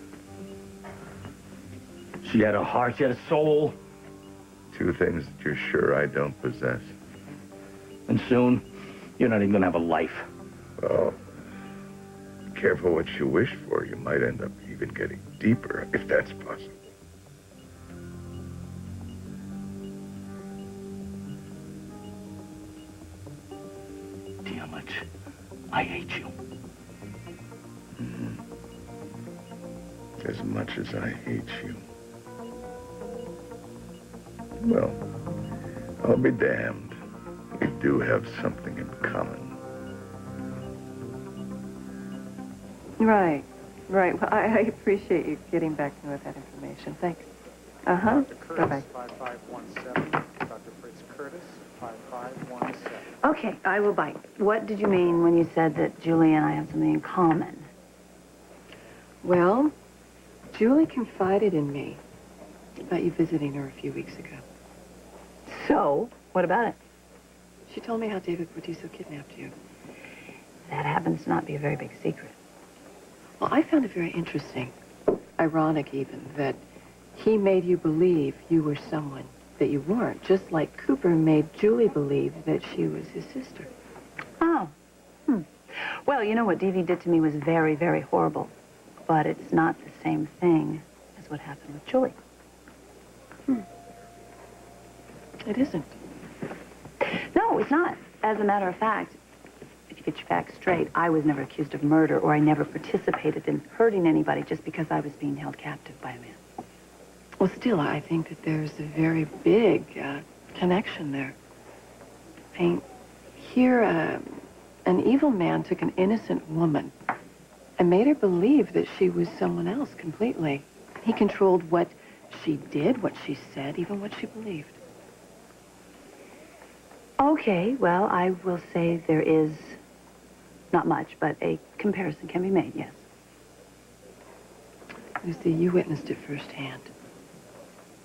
She had a heart, she had a soul. Two things that you're sure I don't possess. And soon, you're not even gonna have a life. Well, careful what you wish for. You might end up even getting deeper, if that's possible. Damn it. I hate you. As much as I hate you. Well, I'll be damned. We do have something in common. Right. Well, I appreciate you getting back to me with that information. Thanks. Uh-huh. Dr. Curtis, Bye-bye. 5517. Dr. Fritz Curtis, 5517. Okay, I will bite. What did you mean when you said that Julie and I have something in common? Well, Julie confided in me about you visiting her a few weeks ago. So, what about it? She told me how David Cortizo kidnapped you. That happens to not be a very big secret. Well, I found it very interesting, ironic even, that he made you believe you were someone that you weren't, just like Cooper made Julie believe that she was his sister. Oh. Well, you know what DV did to me was very, very horrible. But it's not the same thing as what happened with Julie. It isn't. No, it's not. As a matter of fact, if you get your facts straight, I was never accused of murder, or I never participated in hurting anybody just because I was being held captive by a man. Well, still, I think that there's a very big connection there. I mean, here, an evil man took an innocent woman and made her believe that she was someone else completely. He controlled what she did, what she said, even what she believed. Okay, well, I will say there is not much, but a comparison can be made, yes. Lucy, you witnessed it firsthand.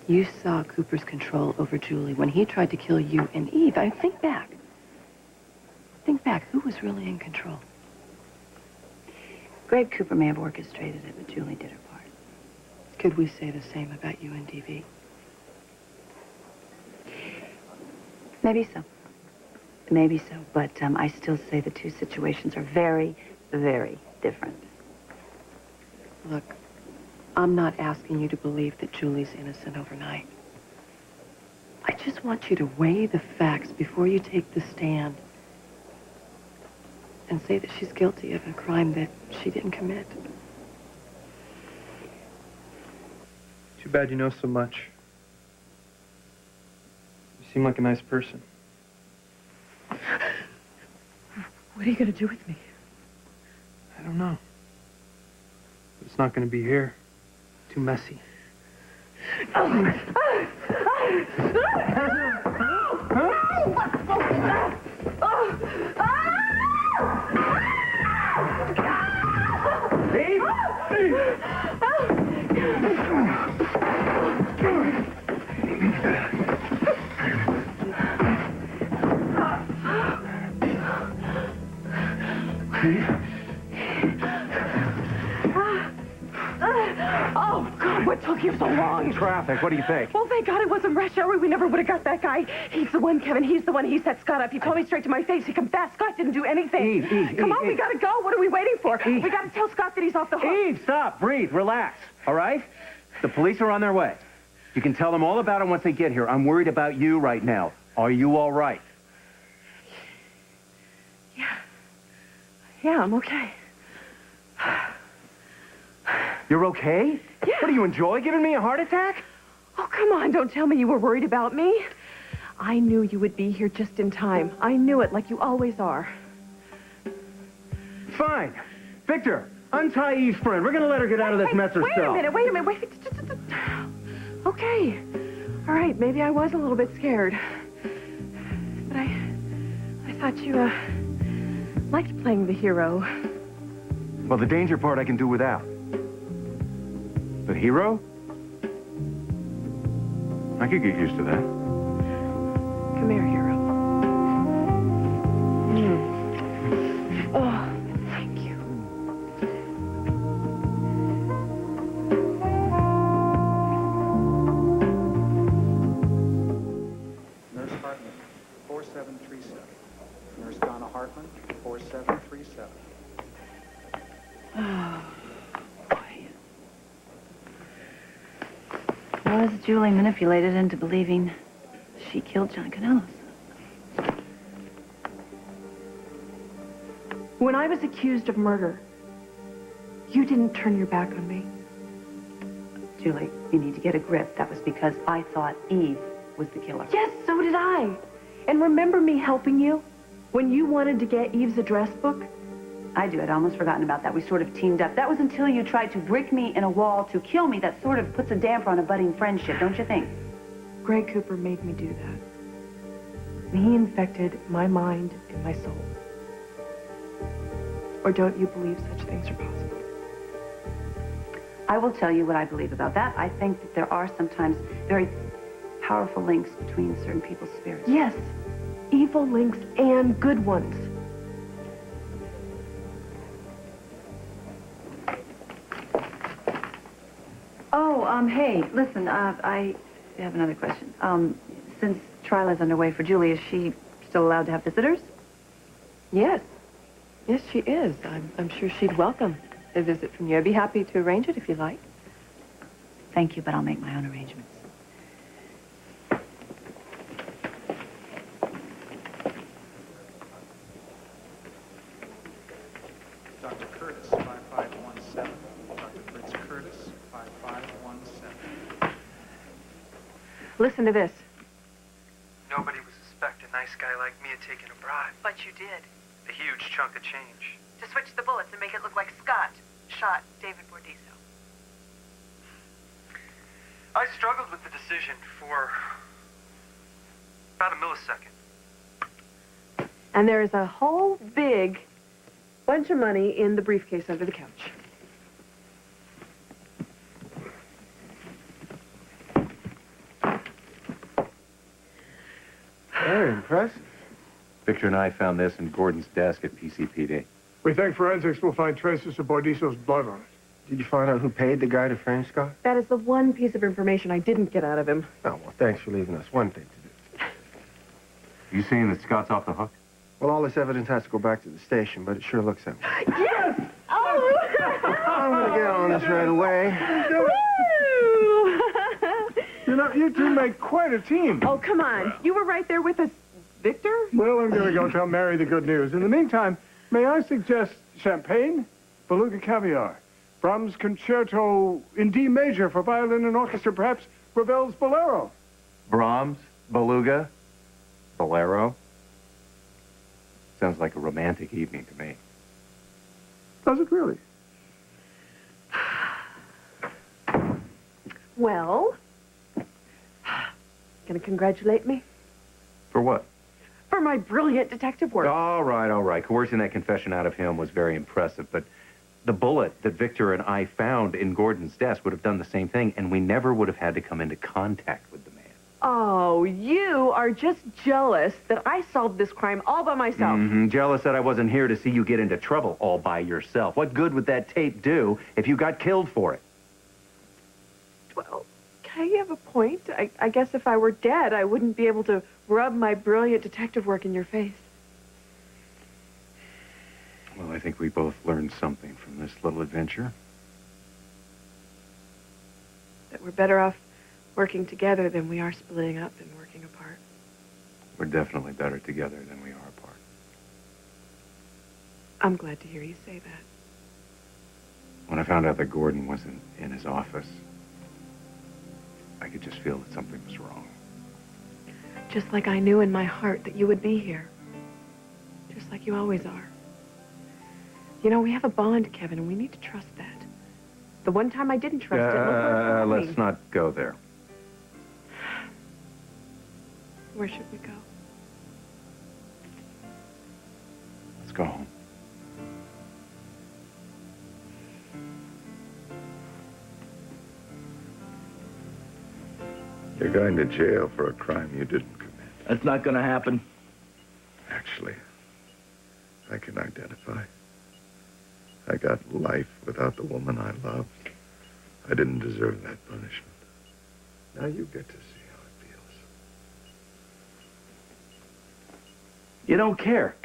You saw Cooper's control over Julie when he tried to kill you and Eve. I mean, think back. Think back. Who was really in control? Greg Cooper may have orchestrated it, but Julie did her part. Could we say the same about you and DV? Maybe so. Maybe so, but I still say the two situations are very, very different. Look, I'm not asking you to believe that Julie's innocent overnight. I just want you to weigh the facts before you take the stand and say that she's guilty of a crime that she didn't commit. Too bad you know so much. You seem like a nice person. What are you going to do with me? I don't know. It's not going to be here. Too messy. Oh, God, what took you so long? Traffic, what do you think? Well, thank God it wasn't rush hour. We never would have got that guy. He's the one, Kevin. He's the one. He set Scott up. He told me straight to my face. He confessed. Scott didn't do anything. Come on, we gotta go. What are we waiting for? We gotta tell Scott that he's off the hook. Eve, stop, breathe, relax, all right? The police are on their way. You can tell them all about it once they get here. I'm worried about you right now. Are you all right? Yeah, I'm okay. You're okay? Yeah. What, do you enjoy giving me a heart attack? Oh, come on. Don't tell me you were worried about me. I knew you would be here just in time. I knew it, like you always are. Fine. Victor, untie Eve's friend. We're going to let her get out of this mess herself. Wait a minute. Wait. Okay. All right, maybe I was a little bit scared. But I thought you, liked playing the hero. Well, the danger part I can do without. The hero? I could get used to that. Come here, hero. Oh, thank you. Nurse Hartman, 4737. Nurse Donna Hartman, 4737. Oh, boy. Was Julie manipulated into believing she killed John Canellos? When I was accused of murder, you didn't turn your back on me. Julie, you need to get a grip. That was because I thought Eve was the killer. Yes, so did I. And remember me helping you when you wanted to get Eve's address book? I do. I'd almost forgotten about that. We sort of teamed up. That was until you tried to brick me in a wall to kill me. That sort of puts a damper on a budding friendship, don't you think? Grey Cooper made me do that. And he infected my mind and my soul. Or don't you believe such things are possible? I will tell you what I believe about that. I think that there are sometimes very powerful links between certain people's spirits. Yes, evil links and good ones. Oh, hey, listen, I have another question. Since trial is underway for Julie, is she still allowed to have visitors? Yes. Yes, she is. I'm sure she'd welcome a visit from you. I'd be happy to arrange it if you like. Thank you, but I'll make my own arrangements. Dr. Curtis, 5517. Dr. Fritz Curtis, 5517. Listen to this. Nobody would suspect a nice guy like me of taking a bribe. But you did. A huge chunk of change. To switch the bullets and make it look like Scott shot David Bordiso. I struggled with the decision for about a millisecond. And there is a whole big bunch of money in the briefcase under the couch. Very impressive. Victor and I found this in Gordon's desk at PCPD. We think forensics will find traces of Bordiso's blood on it. Did you find out who paid the guy to frame Scott? That is the one piece of information I didn't get out of him. Oh, well, thanks for leaving us one thing to do. You saying that Scott's off the hook? Well, all this evidence has to go back to the station, but it sure looks that way. Yes! Oh! I'm gonna get on this right away. You know, you two make quite a team. Oh, come on. You were right there with us, Victor? Well, I'm going to go tell Mary the good news. In the meantime, may I suggest champagne, beluga caviar, Brahms' concerto in D major for violin and orchestra, perhaps Ravel's Bolero. Brahms, Beluga, Bolero. Sounds like a romantic evening to me. Does it really? Well, gonna congratulate me For what? for my brilliant detective work. All right, all right. Coercing that confession out of him was very impressive, but the bullet that Victor and I found in Gordon's desk would have done the same thing, and we never would have had to come into contact with the man. Oh, you are just jealous that I solved this crime all by myself. Jealous that I wasn't here to see you get into trouble all by yourself. What good would that tape do if you got killed for it? Well, okay, you have a point. I guess if I were dead, I wouldn't be able to rub my brilliant detective work in your face. Well, I think we both learned something from this little adventure. That we're better off working together than we are splitting up and working apart. We're definitely better together than we are apart. I'm glad to hear you say that. When I found out that Gordon wasn't in his office, I could just feel that something was wrong. Just like I knew in my heart that you would be here. Just like you always are. You know, we have a bond, Kevin, and we need to trust that. The one time I didn't trust it, look where it brought me. Let's not go there. Where should we go? Let's go home. You're going to jail for a crime you didn't commit. That's not gonna happen. Actually, I can identify. I got life without the woman I loved. I didn't deserve that punishment. Now you get to see how it feels. You don't care.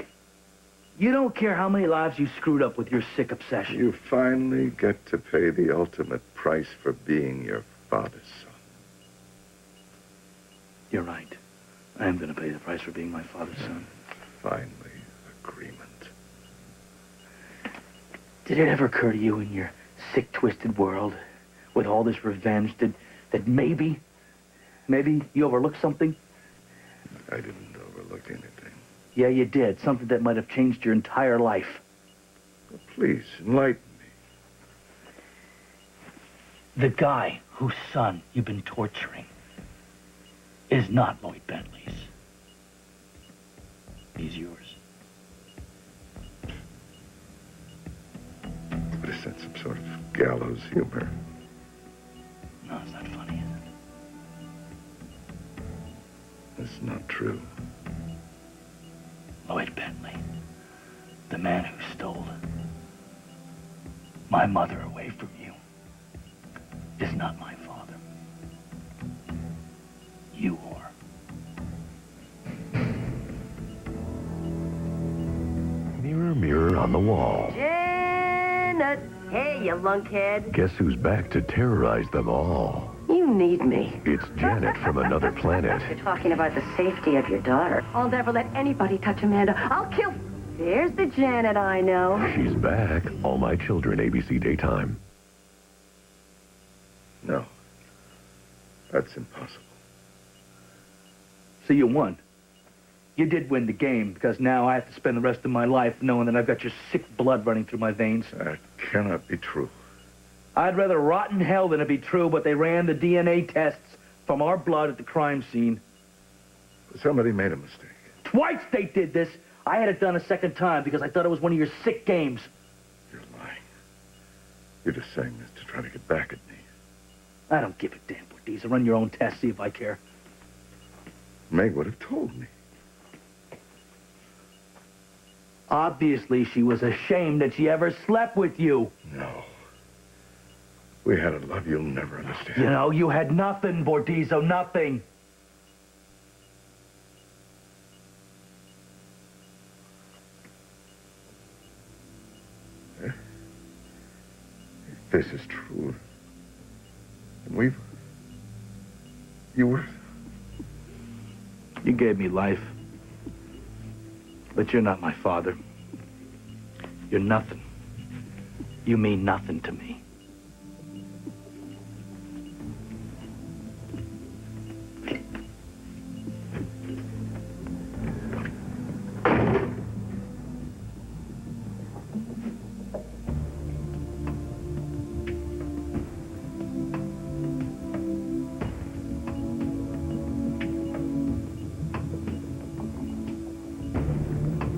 You don't care how many lives you screwed up with your sick obsession. You finally get to pay the ultimate price for being your father's son. You're right. I am going to pay the price for being my father's son. Finally, agreement. Did it ever occur to you in your sick, twisted world, with all this revenge, that maybe you overlooked something? I didn't overlook anything. Yeah, you did. Something that might have changed your entire life. Well, please, enlighten me. The guy whose son you've been torturing is not Lloyd Bentley's. He's yours. What is that, some sort of gallows humor? No, it's not funny, is it? That's not true. Lloyd Bentley, the man who stole my mother away from you, is not my father. You are. Mirror, mirror on the wall. Janet! Hey, you lunkhead. Guess who's back to terrorize them all? You need me. It's Janet from another planet. You're talking about the safety of your daughter. I'll never let anybody touch Amanda. I'll kill... There's the Janet I know. She's back. All My Children, ABC Daytime. No. That's impossible. So you won. You did win the game, because now I have to spend the rest of my life knowing that I've got your sick blood running through my veins. That cannot be true. I'd rather rot in hell than it be true, but they ran the DNA tests from our blood at the crime scene. Somebody made a mistake. Twice they did this. I had it done a second time because I thought it was one of your sick games. You're lying. You're just saying this to try to get back at me. I don't give a damn, Bordeaux. Run your own test, see if I care. Meg would have told me. Obviously, she was ashamed that she ever slept with you. No. We had a love you'll never understand. You know, you had nothing, Bordeaux, nothing. If this is true, then you were... You gave me life. But you're not my father. You're nothing. You mean nothing to me.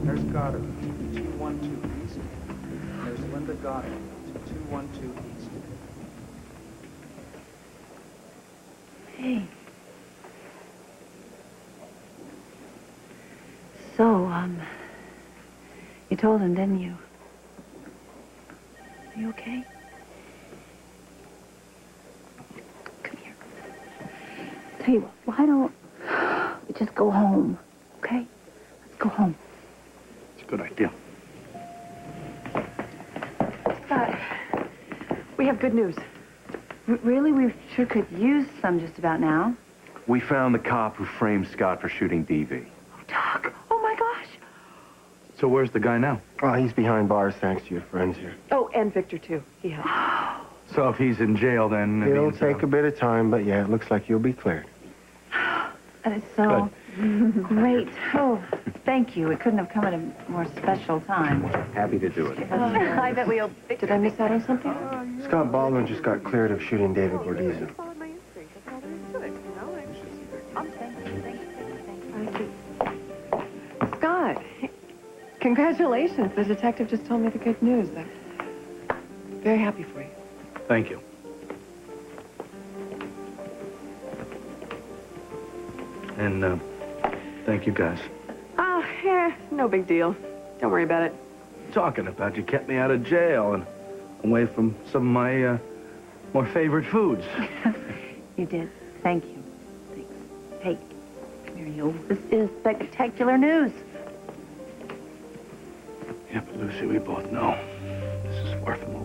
There's Goddard, 212 East. There's Linda Goddard, 212 East. Hey. So, you told him, didn't you? Are you okay? Come here. Tell you what, why don't we just go home, okay? Let's go home. It's a good idea. Scott, we have good news. Really? We sure could use some just about now. We found the cop who framed Scott for shooting DV. Doc, oh my gosh. So where's the guy now? Oh, he's behind bars thanks to your friends here. Oh, and Victor, too. He helped. So if he's in jail, then... It'll take a bit of time, but yeah, it looks like you'll be cleared. That is so great. Oh, thank you. It couldn't have come at a more special time. Happy to do it. I bet we'll... Did I miss out on something? Scott Baldwin just got cleared of shooting David Bordeaux. Scott, congratulations. The detective just told me the good news. I'm very happy for you. Thank you. And, thank you guys. Oh, yeah, no big deal. Don't worry about it. Talking about you kept me out of jail and away from some of my, more favorite foods. You did. Thank you. Thanks. Hey, come here, you. This is spectacular news. Yeah, but Lucy, we both know this is far from